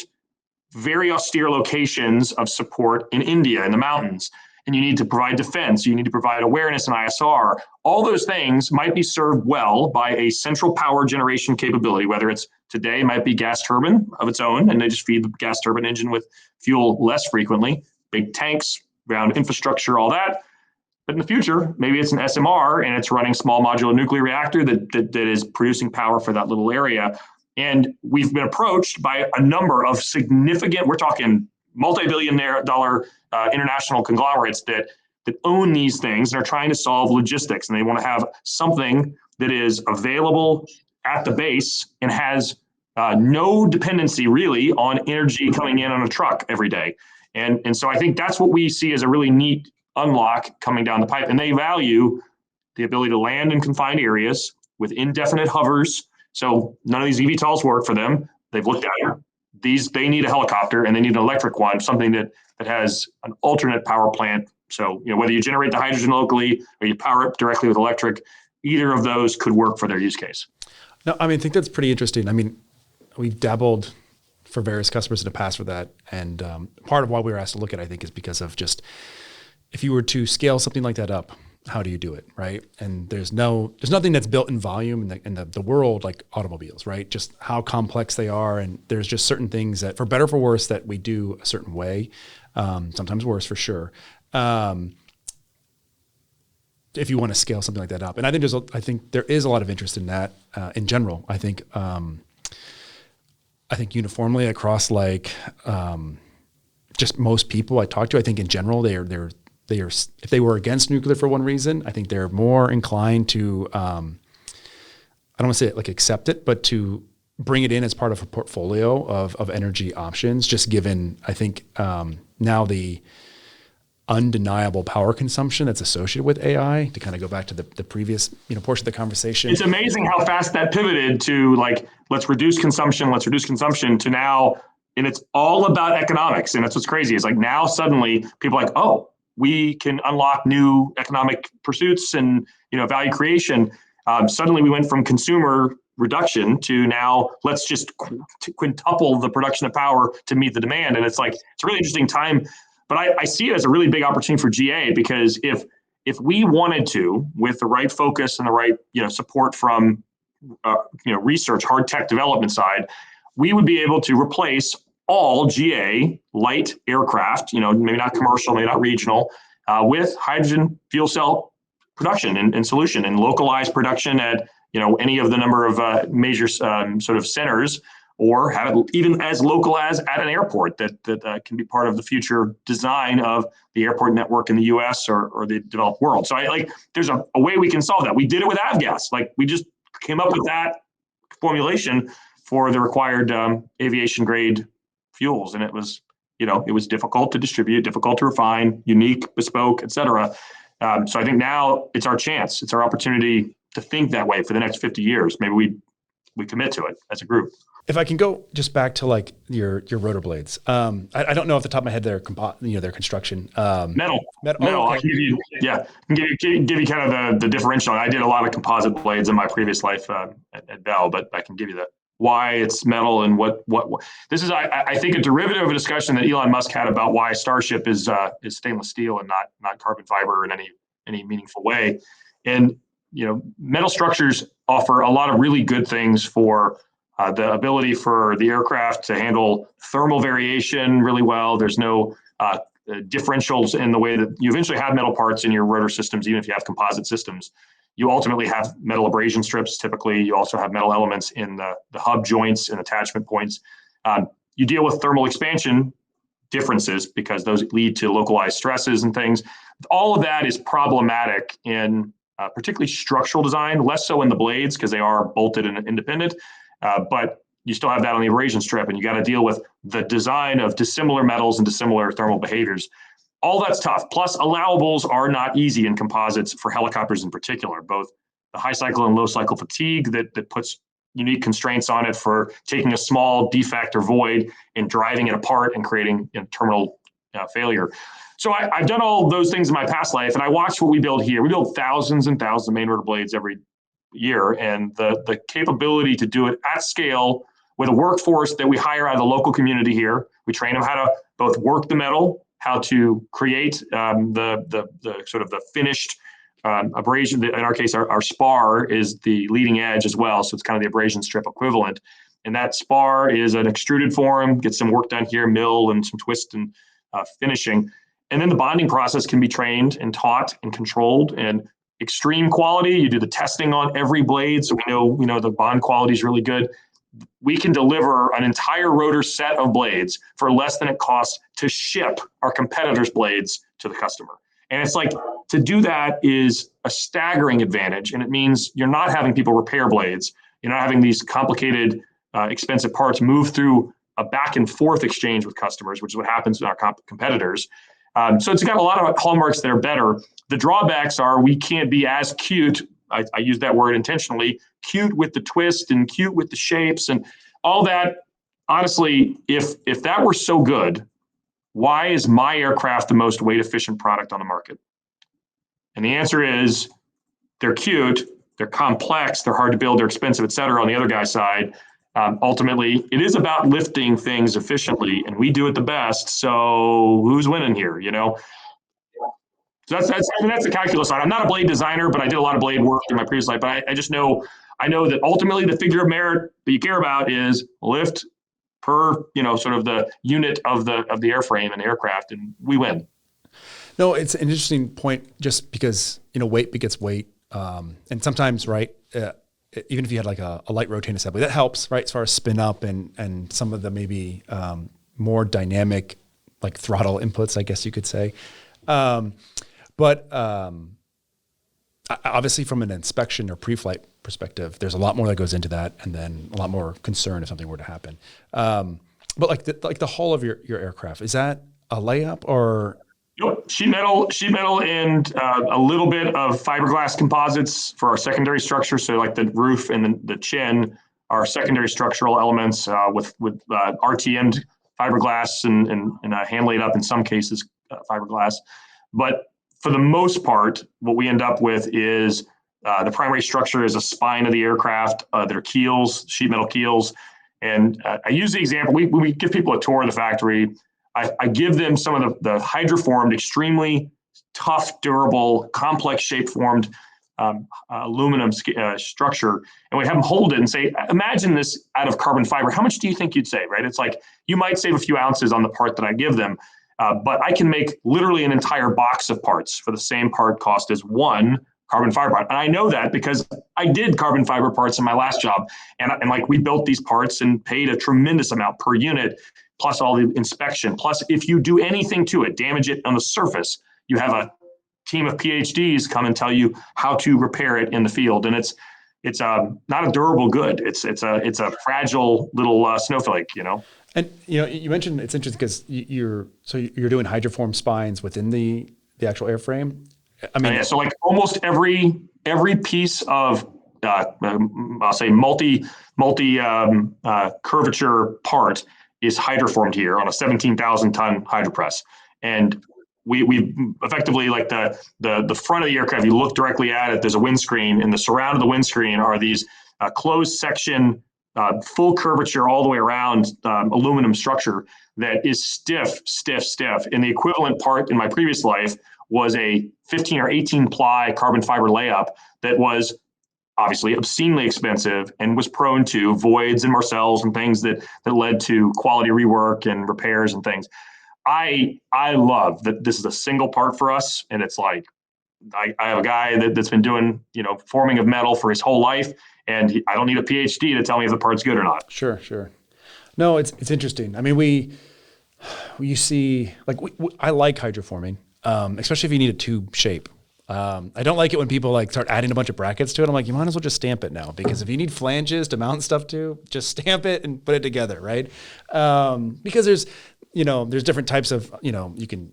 very austere locations of support in India in the mountains. And you need to provide defense, you need to provide awareness and ISR. All those things might be served well by a central power generation capability, whether it's today might be gas turbine of its own, and they just feed the gas turbine engine with fuel less frequently, big tanks, ground infrastructure, all that. But in the future, maybe it's an SMR and it's running small modular nuclear reactor that is producing power for that little area. And we've been approached by a number of significant, we're talking multi-billion-dollar international conglomerates that own these things and are trying to solve logistics. And they want to have something that is available at the base and has no dependency really on energy coming in on a truck every day. And so I think that's what we see as a really neat unlock coming down the pipe. And they value the ability to land in confined areas with indefinite hovers. So none of these eVTOLs work for them. They've looked at it. They need a helicopter and they need an electric one, something that has an alternate power plant. So whether you generate the hydrogen locally or you power it directly with electric, either of those could work for their use case. No, I mean, I think that's pretty interesting. I mean, we've dabbled for various customers in the past with that. And part of why we were asked to look at it, I think, is because of just, if you were to scale something like that up, how do you do it, right? And there's nothing that's built in volume in the world like automobiles, right? Just how complex they are. And there's just certain things that, for better or for worse, that we do a certain way, sometimes worse for sure. If you want to scale something like that up. And I think there is a lot of interest in that in general. I think uniformly across just most people I talk to, I think in general, they are, if they were against nuclear for one reason, I think they're more inclined to, I don't want to say it like accept it, but to bring it in as part of a portfolio of energy options, just given, I think, now the undeniable power consumption that's associated with AI, to kind of go back to the previous, portion of the conversation. It's amazing how fast that pivoted to let's reduce consumption to now, and it's all about economics. And that's what's crazy is now suddenly people are oh, we can unlock new economic pursuits and, value creation. Suddenly we went from consumer reduction to now let's just quintuple the production of power to meet the demand. And it's a really interesting time. But I see it as a really big opportunity for GA, because if we wanted to, with the right focus and the right support from research, hard tech development side, we would be able to replace all GA light aircraft, maybe not commercial, maybe not regional, with hydrogen fuel cell production and solution and localized production at any of the number of major sort of centers, or have it even as local as at an airport that can be part of the future design of the airport network in the US or the developed world. So there's a way we can solve that. We did it with avgas. We just came up with that formulation for the required aviation grade fuels. And it was difficult to distribute, difficult to refine, unique, bespoke, et cetera. So I think now it's our chance. It's our opportunity to think that way for the next 50 years. Maybe we commit to it as a group. If I can go just back to your rotor blades, I don't know off the top of my head their construction. Metal. Oh, okay. I can give you kind of the differential. I did a lot of composite blades in my previous life at Bell, but I can give you why it's metal and what this is. I think a derivative of a discussion that Elon Musk had about why Starship is stainless steel and not carbon fiber in any meaningful way. And metal structures offer a lot of really good things for the ability for the aircraft to handle thermal variation really well. There's no differentials in the way that you eventually have metal parts in your rotor systems, even if you have composite systems. You ultimately have metal abrasion strips. Typically, you also have metal elements in the hub joints and attachment points. You deal with thermal expansion differences because those lead to localized stresses and things. All of that is problematic in particularly structural design, less so in the blades because they are bolted and independent. But you still have that on the abrasion strip, and you got to deal with the design of dissimilar metals and dissimilar thermal behaviors. All that's tough. Plus, allowables are not easy in composites for helicopters in particular, both the high cycle and low cycle fatigue that puts unique constraints on it for taking a small defect or void and driving it apart and creating terminal failure. So I've done all those things in my past life, and I watched what we build here. We build thousands and thousands of main rotor blades every year, and the capability to do it at scale with a workforce that we hire out of the local community here. We train them how to both work the metal, how to create the sort of the finished abrasion. In our case, our spar is the leading edge as well, so it's kind of the abrasion strip equivalent. And that spar is an extruded form, get some work done here, mill and some twist and finishing. And then the bonding process can be trained and taught and controlled. And extreme quality, you do the testing on every blade, so we know the bond quality is really good. We can deliver an entire rotor set of blades for less than it costs to ship our competitors' blades to the customer. And it's to do that is a staggering advantage. And it means you're not having people repair blades. You're not having these complicated, expensive parts move through a back and forth exchange with customers, which is what happens with our competitors. So it's got a lot of hallmarks that are better. The drawbacks are we can't be as cute. I use that word intentionally, cute with the twist and cute with the shapes and all that. Honestly, if that were so good, why is my aircraft the most weight efficient product on the market? And the answer is they're cute, they're complex, they're hard to build, they're expensive, et cetera. On the other guy's side, ultimately, it is about lifting things efficiently, and we do it the best. So who's winning here? So that's the calculus side. I'm not a blade designer, but I did a lot of blade work in my previous life. But I just know that ultimately the figure of merit that you care about is lift per sort of the unit of the airframe and aircraft, and we win. No, it's an interesting point, just because weight begets weight, and sometimes, right. Even if you had like a light rotating assembly, that helps, right? As far as spin up and some of the maybe more dynamic, like throttle inputs, I guess you could say. But obviously from an inspection or pre-flight perspective, there's a lot more that goes into that, and then a lot more concern if something were to happen. But like the hull of your aircraft, is that a layup or? Nope. Sheet metal, and a little bit of fiberglass composites for our secondary structure. So like the roof and the chin are secondary structural elements with RTM fiberglass and hand laid up in some cases fiberglass. But for the most part, what we end up with is the primary structure is a spine of the aircraft. They're keels, sheet metal keels. And I use the example, we give people a tour of the factory. I give them some of the hydroformed, extremely tough, durable, complex shape formed aluminum structure. And we have them hold it and say, imagine this out of carbon fiber. How much do you think you'd save, right? It's like, you might save a few ounces on the part that I give them, but I can make literally an entire box of parts for the same part cost as one carbon fiber part. And I know that because I did carbon fiber parts in my last job. And like, we built these parts and paid a tremendous amount per unit, plus all the inspection. Plus, if you do anything to it, damage it on the surface, you have a team of PhDs come and tell you how to repair it in the field. And it's not a durable good. It's a fragile little snowflake, And you mentioned it's interesting because you're doing hydroform spines within the actual airframe. I mean, so like almost every piece of I'll say multi curvature part is hydroformed here on a 17,000 ton hydropress. And we effectively, like the front of the aircraft, you look directly at it, there's a windscreen, and the surround of the windscreen are these closed section, full curvature all the way around aluminum structure that is stiff. And the equivalent part in my previous life was a 15 or 18 ply carbon fiber layup that was obviously obscenely expensive and was prone to voids and marcels and things that led to quality rework and repairs and things. I love that this is a single part for us, and it's like I have a guy that's been doing forming of metal for his whole life, and I don't need a PhD to tell me if the part's good or not. Sure. No, it's interesting. I mean, you see, like I like hydroforming, especially if you need a tube shape. I don't like it when people like start adding a bunch of brackets to it. I'm like, you might as well just stamp it now, because if you need flanges to mount stuff to, just stamp it and put it together, right? Because there's different types of, you can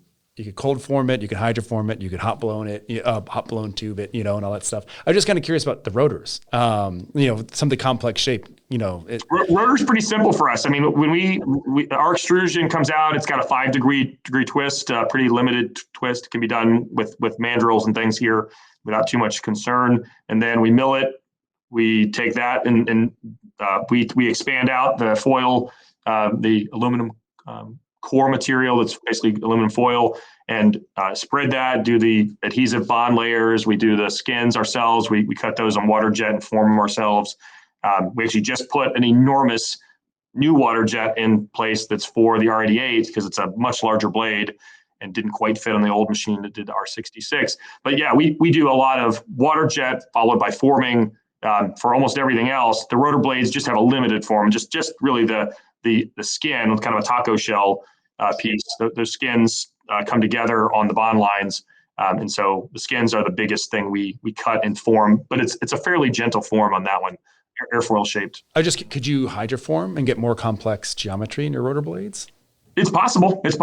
cold form it, you can hydroform it, you can hot blown tube it, and all that stuff. I'm just kind of curious about the rotors, some of the complex shape, Rotor's pretty simple for us. I mean, when our extrusion comes out, it's got a 5 degree twist, pretty limited twist. It can be done with mandrels and things here without too much concern. And then we mill it. We take that and we expand out the foil, the aluminum core material that's basically aluminum foil, and spread that, do the adhesive bond layers. We do the skins ourselves. We cut those on water jet and form them ourselves. We actually just put an enormous new water jet in place that's for the R88 because it's a much larger blade and didn't quite fit on the old machine that did the R66. But yeah, we do a lot of water jet followed by forming for almost everything else. The rotor blades just have a limited form, just really the skin with kind of a taco shell piece. Those skins come together on the bond lines. And so the skins are the biggest thing we cut and form, but it's a fairly gentle form on that one, airfoil shaped. Could you hydroform and get more complex geometry in your rotor blades? It's possible. This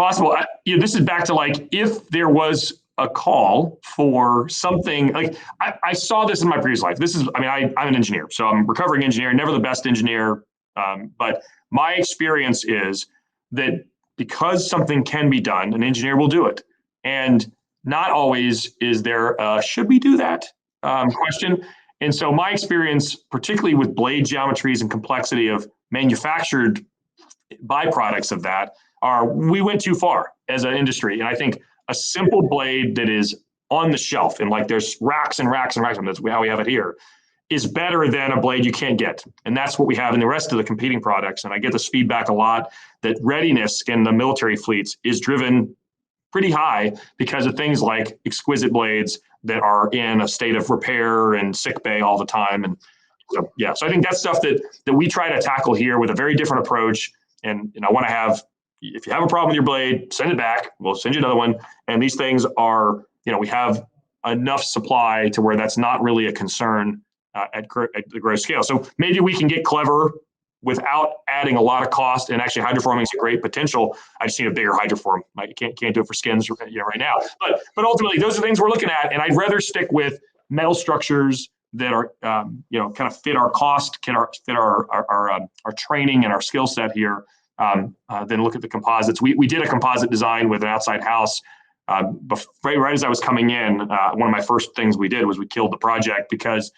is back to like, if there was a call for something like I saw this in my previous life. I'm an engineer, so I'm a recovering engineer, never the best engineer. But my experience is that because something can be done, an engineer will do it. And not always is there a should we do that question. And so my experience, particularly with blade geometries and complexity of manufactured byproducts of that, we went too far as an industry. And I think a simple blade that is on the shelf and like there's racks and racks and racks, and that's how we have it here, is better than a blade you can't get. And that's what we have in the rest of the competing products. And I get this feedback a lot that readiness in the military fleets is driven pretty high because of things like exquisite blades that are in a state of repair and sick bay all the time. And so, yeah, so I think that's stuff that we try to tackle here with a very different approach. And I want to have, if you have a problem with your blade, send it back. We'll send you another one. And these things are, we have enough supply to where that's not really a concern at the gross scale. So maybe we can get clever without adding a lot of cost. And actually, hydroforming is a great potential. I just need a bigger hydroform. I can't do it for skins right now. But ultimately, those are things we're looking at. And I'd rather stick with metal structures that are kind of fit our cost, fit our training and our skill set here, than look at the composites. We did a composite design with an outside house. Right as I was coming in, one of my first things we did was we killed the project because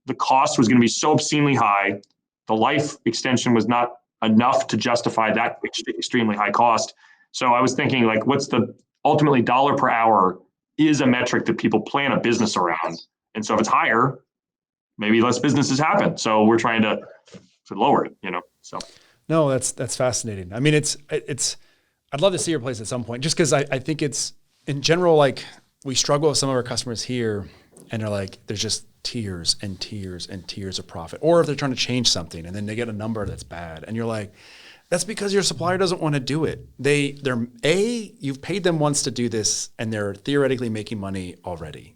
the cost was going to be so obscenely high. The life extension was not enough to justify that extremely high cost. So I was thinking, like, what's the ultimately dollar per hour is a metric that people plan a business around. And so if it's higher, maybe less businesses happen. So we're trying to lower it, so. No, that's fascinating. I mean, it's, I'd love to see your place at some point, just because I think it's, in general, like, we struggle with some of our customers here and they're like, there's just tiers and tiers and tiers of profit. Or if they're trying to change something and then they get a number that's bad and you're like, that's because your supplier doesn't want to do it. You've paid them once to do this and they're theoretically making money already.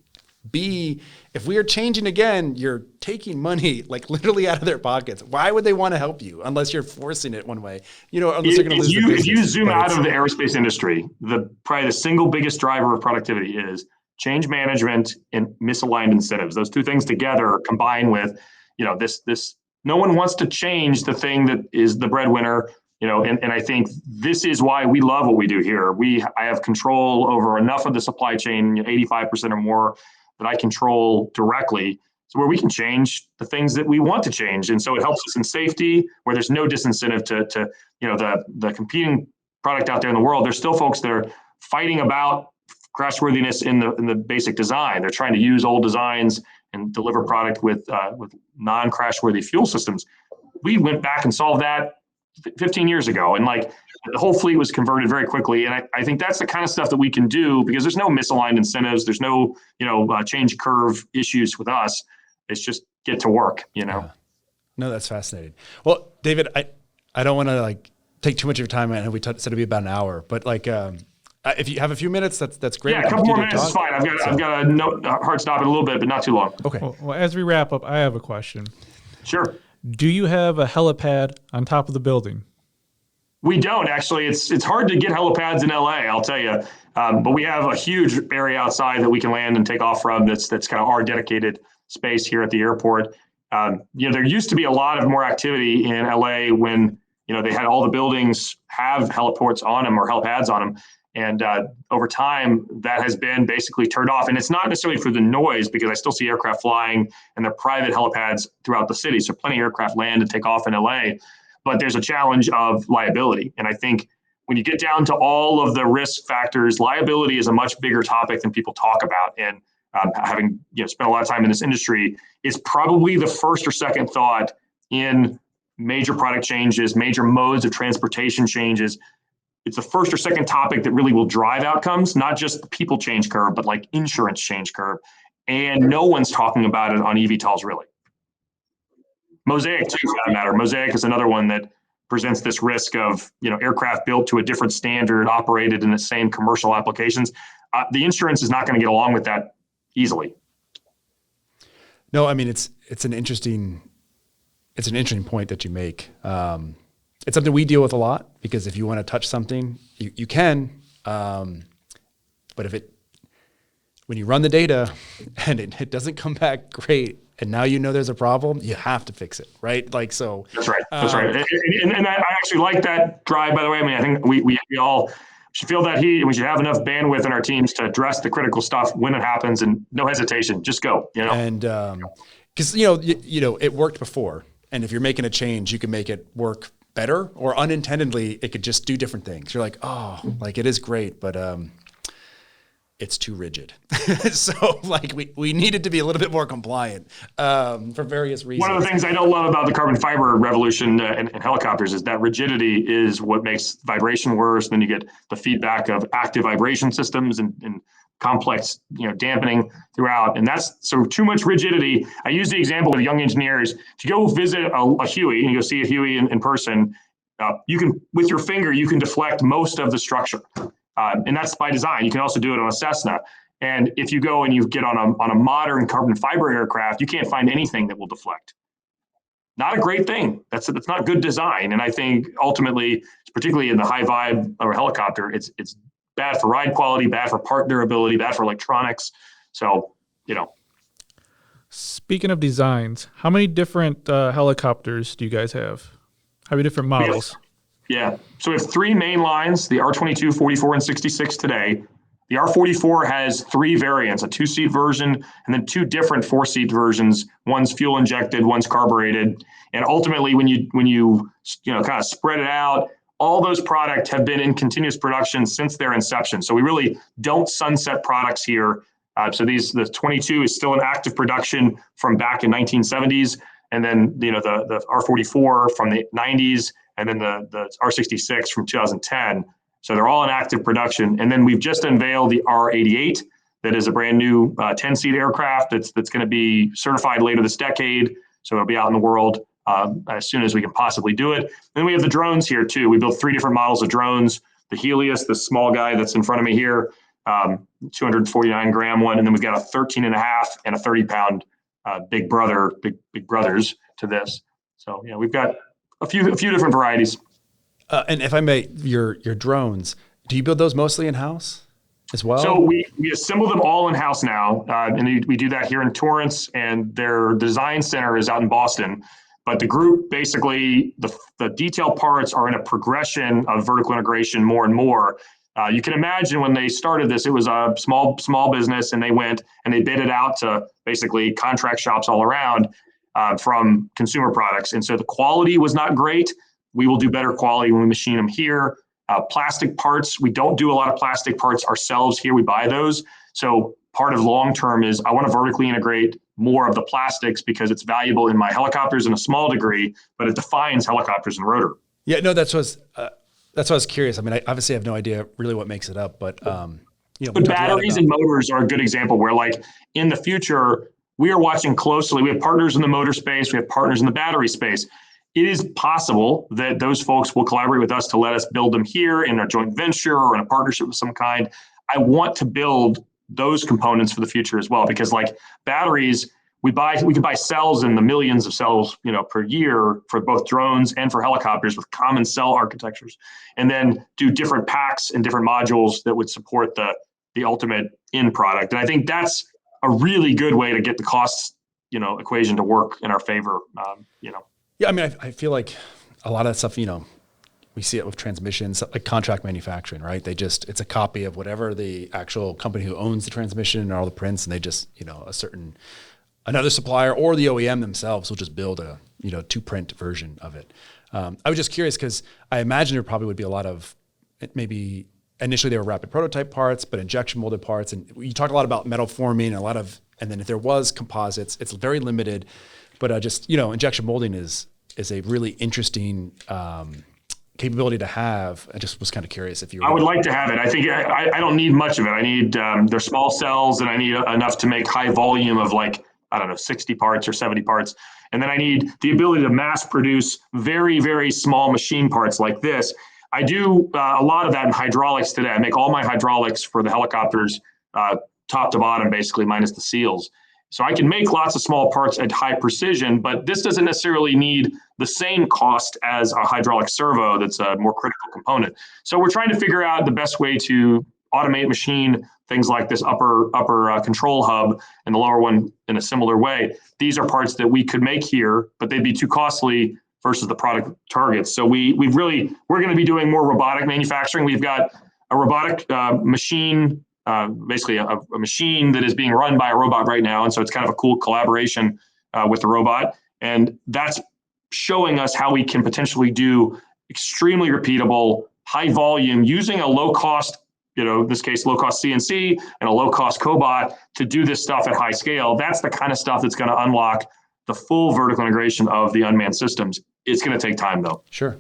B, if we are changing again, you're taking money like literally out of their pockets. Why would they want to help you unless you're forcing it one way? Unless you're going to lose the business. If you zoom out of the aerospace industry, probably the single biggest driver of productivity is change management and misaligned incentives. Those two things together combine with, this. No one wants to change the thing that is the breadwinner. And I think this is why we love what we do here. I have control over enough of the supply chain, 85% or more, that I control directly, so where we can change the things that we want to change. And so it helps us in safety, where there's no disincentive to the competing product out there in the world. There's still folks that are fighting about crashworthiness in the basic design. They're trying to use old designs and deliver product with non-crashworthy fuel systems. We went back and solved that 15 years ago. And like the whole fleet was converted very quickly. And I think that's the kind of stuff that we can do because there's no misaligned incentives. There's no, change curve issues with us. It's just get to work, Yeah. No, that's fascinating. Well, David, I don't want to take too much of your time. I know we said it'd be about an hour, but if you have a few minutes, that's great. Yeah, a couple more minutes is fine. I've got a hard stop in a little bit, but not too long. Okay. Well, as we wrap up, I have a question. Sure. Do you have a helipad on top of the building? We don't actually. It's hard to get helipads in LA, I'll tell you. But we have a huge area outside that we can land and take off from. That's kind of our dedicated space here at the airport. There used to be a lot of more activity in LA when they had all the buildings have heliports on them or helipads on them. And over time, that has been basically turned off. And it's not necessarily for the noise, because I still see aircraft flying and they're private helipads throughout the city. So plenty of aircraft land and take off in LA. But there's a challenge of liability. And I think when you get down to all of the risk factors, liability is a much bigger topic than people talk about. And having spent a lot of time in this industry, it's probably the first or second thought in major product changes, major modes of transportation changes. It's the first or second topic that really will drive outcomes, not just the people change curve, but like insurance change curve. And no one's talking about it on eVTOLs, really. Mosaic, too, for that matter. Mosaic is another one that presents this risk of aircraft built to a different standard, operated in the same commercial applications. The insurance is not going to get along with that easily. No, I mean it's an interesting point that you make. It's something we deal with a lot, because if you want to touch something, you can, but when you run the data and it doesn't come back great, and now there's a problem, you have to fix it, right? So. That's right. And I actually like that drive, by the way. I mean, I think we all should feel that heat, and we should have enough bandwidth in our teams to address the critical stuff when it happens, and no hesitation, just go. And Because, it worked before. And if you're making a change, you can make it work better, or unintendedly, it could just do different things. You're like, oh, like it is great, but it's too rigid. So like we needed to be a little bit more compliant for various reasons. One of the things I don't love about the carbon fiber revolution in helicopters is that rigidity is what makes vibration worse. Then you get the feedback of active vibration systems and complex, dampening throughout. And that's so too much rigidity. I use the example with young engineers. If you go visit a Huey and you go see a Huey in person, you can, with your finger, you can deflect most of the structure. And that's by design. You can also do it on a Cessna. And if you go and you get on a modern carbon fiber aircraft, you can't find anything that will deflect. Not a great thing. That's not good design. And I think ultimately, particularly in the high vibe of a helicopter, it's bad for ride quality, bad for part durability, bad for electronics. So, Speaking of designs, how many different helicopters do you guys have? How many different models? Yeah. So we have three main lines, the R22, 44, and 66 today. The R44 has three variants, a 2-seat version, and then two different 4-seat versions. One's fuel injected, one's carbureted. And ultimately, when you kind of spread it out, all those products have been in continuous production since their inception. So we really don't sunset products here. So the 22 is still in active production from back in 1970s. And then, the R44 from the 90s, and then the R66 from 2010. So they're all in active production. And then we've just unveiled the R88, that is a brand new 10-seat aircraft that's going to be certified later this decade. So it'll be out in the world as soon as we can possibly do it. And then we have the drones here too. We built three different models of drones. The Helios, the small guy that's in front of me here, 249 gram one. And then we've got a 13 and a half and a 30-pound big brothers to this. So, we've got a few different varieties. And if I may, your drones, do you build those mostly in-house as well? So we assemble them all in-house now. And we do that here in Torrance, and their design center is out in Boston. But the group, basically, the detailed parts are in a progression of vertical integration more and more. You can imagine when they started this, it was a small business, and they went and they bid it out to basically contract shops all around from consumer products. And so the quality was not great. We will do better quality when we machine them here. Plastic parts, we don't do a lot of plastic parts ourselves here. We buy those. So part of long-term is I want to vertically integrate more of the plastics because it's valuable in my helicopters in a small degree, but it defines helicopters and rotor. Yeah, no, that's what I was curious. I mean, I obviously have no idea really what makes it up, but But batteries and motors are a good example where, like, in the future, we are watching closely. We have partners in the motor space. We have partners in the battery space. It is possible that those folks will collaborate with us to let us build them here in a joint venture or in a partnership of some kind. I want to build those components for the future as well, because like batteries, we can buy cells in the millions of cells, per year for both drones and for helicopters with common cell architectures, and then do different packs and different modules that would support the ultimate end product. And I think that's a really good way to get the cost, equation to work in our favor. Yeah, I mean, I feel like a lot of that stuff, we see it with transmissions, like contract manufacturing, right? It's a copy of whatever the actual company who owns the transmission and all the prints, and they just, another supplier or the OEM themselves will just build a, 2-print version of it. I was just curious because I imagine there probably would be a lot of, maybe initially they were rapid prototype parts, but injection molded parts. And you talked a lot about metal forming and then if there was composites, it's very limited. But injection molding is a really interesting capability to have. I just was kind of curious if you were... I would like to have it. I think I don't need much of it. I need they're small cells, and I need enough to make high volume of 60 parts or 70 parts. And then I need the ability to mass produce very, very small machine parts like this. I do a lot of that in hydraulics today. I make all my hydraulics for the helicopters top to bottom, basically, minus the seals. So I can make lots of small parts at high precision, but this doesn't necessarily need the same cost as a hydraulic servo that's a more critical component. So we're trying to figure out the best way to automate machine things like this upper control hub and the lower one in a similar way. These are parts that we could make here, but they'd be too costly versus the product targets. So we're going to be doing more robotic manufacturing. We've got a robotic machine, basically a machine that is being run by a robot right now. And so it's kind of a cool collaboration with the robot. And that's showing us how we can potentially do extremely repeatable, high volume using a low cost, in this case, low cost CNC and a low cost cobot to do this stuff at high scale. That's the kind of stuff that's going to unlock the full vertical integration of the unmanned systems. It's going to take time though. Sure.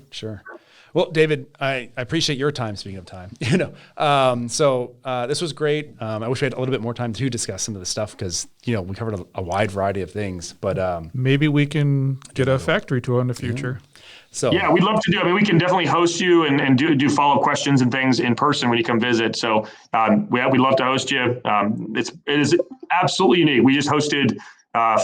Well, David, I appreciate your time. Speaking of time, so this was great. I wish we had a little bit more time to discuss some of the stuff because we covered a wide variety of things. But maybe we can get a factory tour in the future. So yeah, we'd love to do. I mean, we can definitely host you and do follow up questions and things in person when you come visit. So we'd love to host you. It is absolutely unique. We just hosted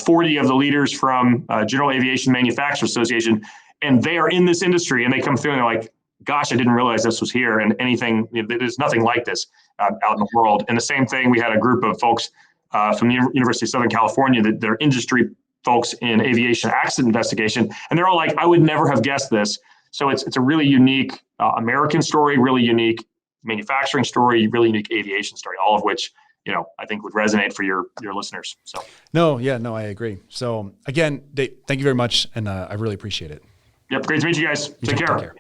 40 of the leaders from General Aviation Manufacturers Association. And they are in this industry, and they come through and they're like, "Gosh, I didn't realize this was here." And there's nothing like this out in the world. And the same thing, we had a group of folks from the University of Southern California that they're industry folks in aviation accident investigation, and they're all like, "I would never have guessed this." So it's a really unique American story, really unique manufacturing story, really unique aviation story, all of which I think would resonate for your listeners. So no, I agree. So again, Dave, thank you very much, and I really appreciate it. Yep, great to meet you guys. Take care.